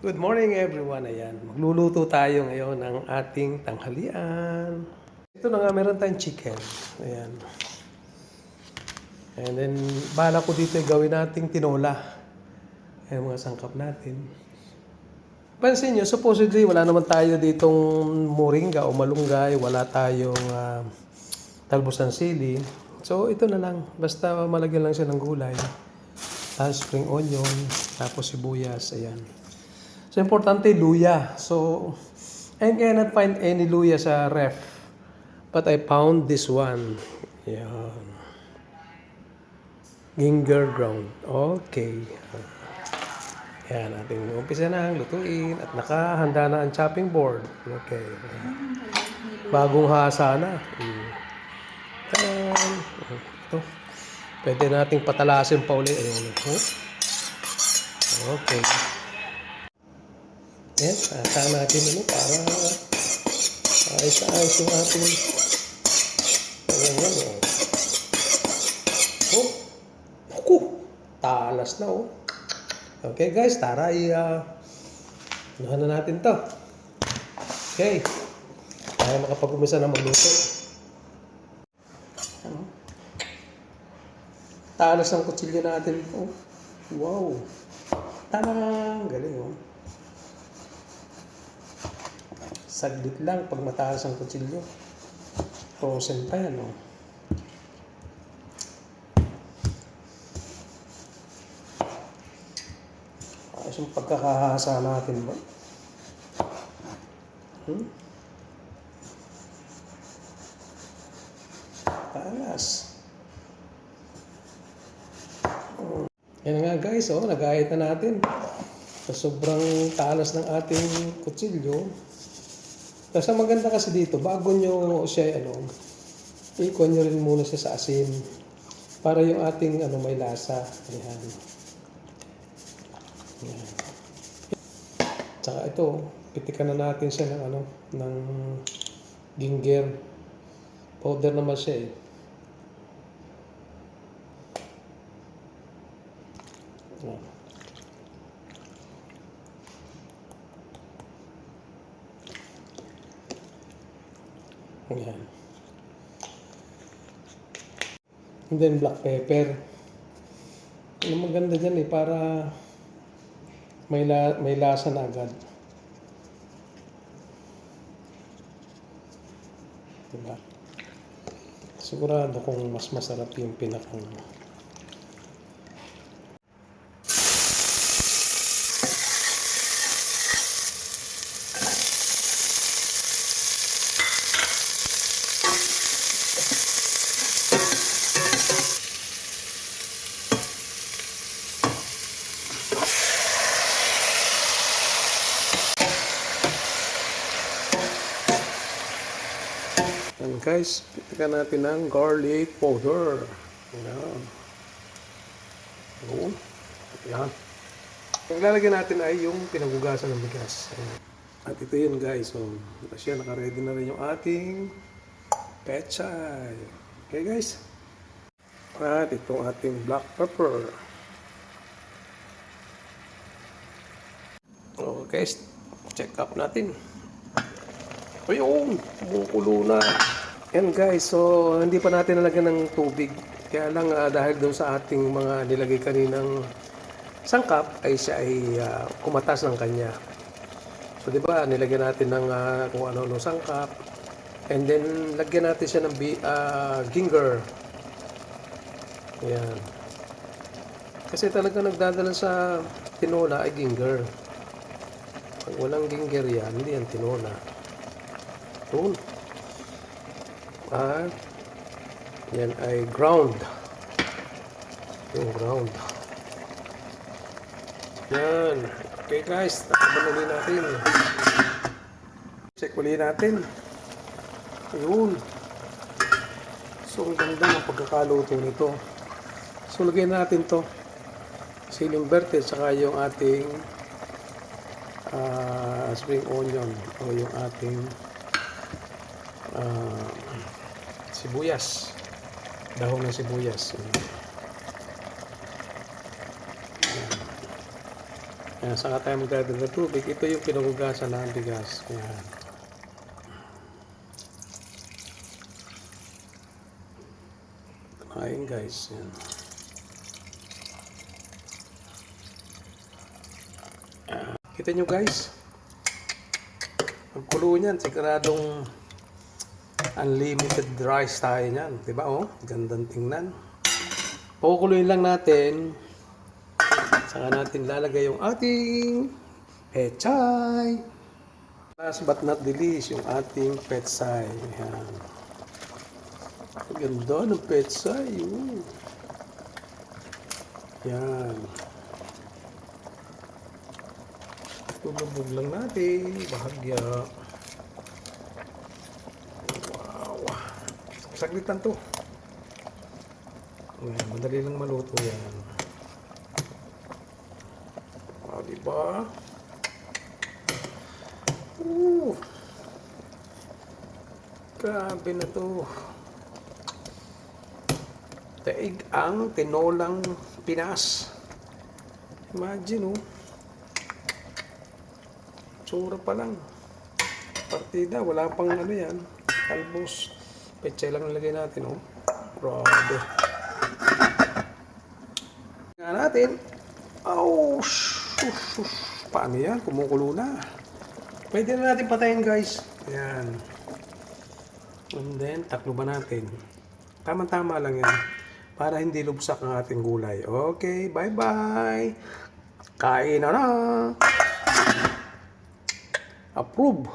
Good morning everyone. Ayan, magluluto tayo ngayon ng ating tanghalian. Ito na nga, meron tayong chicken. Ayan. And then, bala ko dito gawin nating tinola. Ayan mga sangkap natin. Pansin nyo, supposedly wala naman tayo ditong moringa o malunggay. Wala tayong talbos ng sili. So, ito na lang. Basta malagyan lang siya ng gulay. Tapos spring onion, tapos sibuyas. Ayan. So, importante, luya. So, I cannot find any luya sa ref. But I found this one. Yan. Ginger ground. Okay. Yan, ating umpisa na lutuin. At nakahanda na ang chopping board. Okay. Bagong hasa na. Yan. Ito. Pwede nating patalasin pa ulit. Ayun. Okay. Yan, tata natin para ayos-ayos yung ating ayan. Naku, talas na Okay guys, tara unahan na natin to. Okay, tayo makapag-umisa na magluto. Talas ng kutsilyo natin. Wow, tarang, galing Saglit lang pag mataas ang kutsilyo. Frozen pa yan, Ayos yung pagkakahasa natin ba? Talas. Yan nga guys, nag-ahit na natin. Sa sobrang talas ng ating kutsilyo. Tapos ang maganda kasi dito, bago nyo siya, ikon nyo rin muna siya sa asin. Para yung ating, may lasa. Ayan. Ayan. Tsaka ito, pitikan na natin siya ng ginger. Powder naman siya Ayan. Ayan. And then black pepper. Ang maganda dyan para may lasa na agad. Diba? Sigurado kung mas masarap yung pinakang And guys, pitikan natin ng garlic powder. Ayan. Ayan. Ang lalagyan natin ay yung pinagugasan ng bigas. Ayan. At ito yun guys. Siya, naka-ready na rin yung ating pechay. Okay guys. At itong ating black pepper. Okay, check up natin. Ayun, kumukulo na. Yan guys, so hindi pa natin nalagyan ng tubig. Kaya lang dahil doon sa ating mga nilagay kaninang sangkap ay siya ay kumatas ng kanya. So di ba, nilagyan natin ng kung ano sangkap. And then lagyan natin siya ng ginger. Yan. Kasi talaga nagdadala sa tinola ay ginger. Pag walang ginger yan, hindi yan tinola. At yan ay ground. Yung ground. Yan. Okay guys, takpan ulit natin. Check ulit natin. Ayun. So ang ganda ng pagkakaluto nito. So lagyan natin to. Siling verde saka yung ating spring onion o yung ating sibuyas, dahon ng sibuyas. Ayan, saka tayo magdadagdag ng tubig. Ito yung pinuhugasan ng bigas. Ayan. Ayan guys. Ayan. Kita nyo guys. Pagkulo niyan, siguradong unlimited rice tayo niyan. Diba oh? Gandang tingnan. Pukuluin lang natin. Saka natin lalagay yung ating pechay. Last but not the least, yung ating pechay. Ayan. Ang ganda ng pechay. Yan. Tulubog lang natin. Bahagya. Wow. Saglitan to. Ayan, madali lang maluto yan. Wow, diba? Grabe na to. Daig ang tinolang Pinas. Imagine, oh. Tsura pa lang. Partida, wala pang ano yan. Kalbos. Pechay lang nilagay natin, oh. Grabe. Nga natin. Oh, paano yan? Kumukulo na. Pwede na natin patayin, guys. Ayan. And then, taklo ba natin? Tama-tama lang yan. Para hindi lubsak ang ating gulay. Okay, bye-bye. Kain na na. Approve.